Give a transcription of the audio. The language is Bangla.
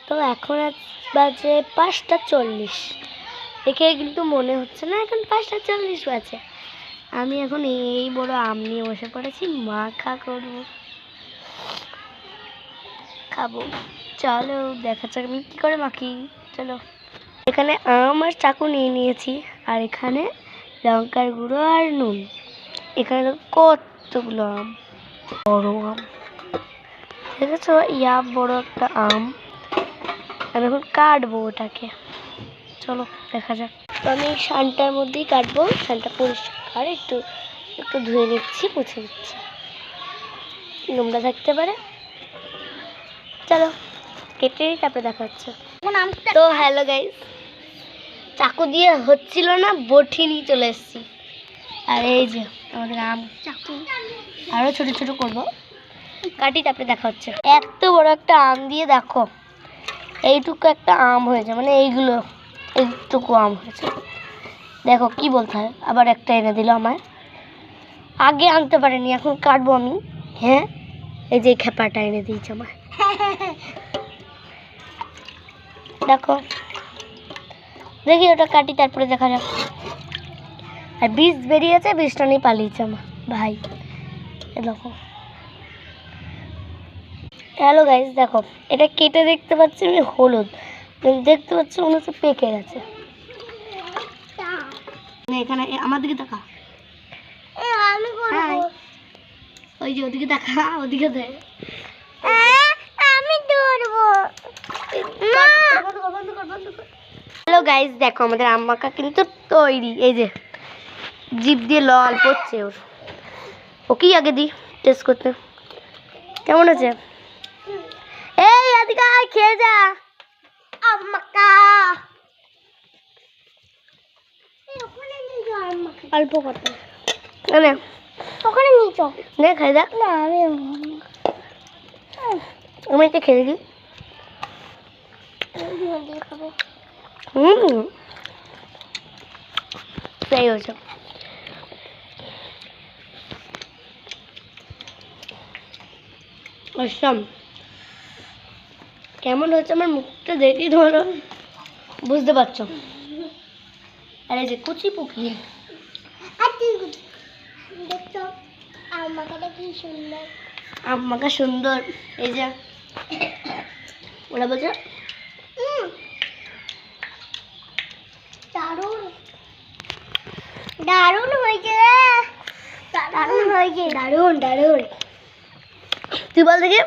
তো এখন বাজে 5:40। দেখে কিন্তু মনে হচ্ছে না এখন 5:40 বাজে। আমি এখন এই বড় আম নিয়ে বসে পড়েছি, মাখা করব, খাবো। চলো দেখা যাক আমি কি করে মাখি। চলো, এখানে আম আর চাকু নিয়ে নিয়েছি, আর এখানে লঙ্কার গুঁড়ো আর নুন। এখানে কতগুলো আম, বড় আম দেখেছো, ইয়া বড় একটা আম। আমি এখন কাটবো ওটাকে, চলো দেখা যাক। তো আমি শানটার মধ্যেই কাটবো, শানটা পরিষ্কার একটু একটু ধুয়ে নিচ্ছি, মুছে নিচ্ছি, নোংরা থাকতে পারে। চলো কেটে তারপরে দেখা হচ্ছে। তো হ্যালো গাইস, চাকু দিয়ে হচ্ছিল না, বটি নিয়ে চলে এসেছি। আর এই যে আমাদের আম, চাকু আরো ছোট ছোট করবো, কাটি তারপরে দেখা হচ্ছে। এত বড় একটা আম দিয়ে দেখো এইটুকু একটা আম হয়েছে, মানে এইটুকু আম হয়েছে। দেখো কি বলতে হয়, আবার একটা এনে দিল আমায়, আগে আনতে পারেনি, এখন কাটবো আমি। হ্যাঁ, এই যে খেপাটা এনে দিয়েছে আমায়। দেখো দেখি ওটা কাটি তারপরে দেখা যাক। আর বীজ বেরিয়েছে, বীজটা নিয়ে পালিয়েছে আমার ভাই। দেখো হ্যালো গাইস, দেখো এটা কেটে দেখতে পাচ্ছি আমি হলুদ, দেখতে পাচ্ছি মনে হচ্ছে পেকে গেছে। এখানে আমার দিকে দেখা, ওই যে ওদিকে দেখা, ওদিকে দেখ, আমি ধরবো। হ্যালো গাইস, দেখো আমাদের আম মাখা কিন্তু তৈরি। এই যে জিভ দিয়ে লাল পড়ছে ওর, ওকেই আগে দিই টেস্ট করতে, কেমন আছে। এই আদিকা খেয়ে যা আম মাখা, অল্প কত মানে ওখানে নিয়ে চল, নে খাই দেখ না। আমি এটা খেয়ে দিই। সেই হয়েছে। অসম, কেমন হচ্ছে আমার মুখটা দেখেই ধরো বুঝতে পারছো। আর এই যে কুচি পুকি দেখছো আম মাখাটা কি সুন্দর, আম মাখা সুন্দর। এই যে ওরা বলছে দারুণ দারুণ হয়েছে, দারুণ হয়েছে, দারুণ দারুণ। তুই বল দেখি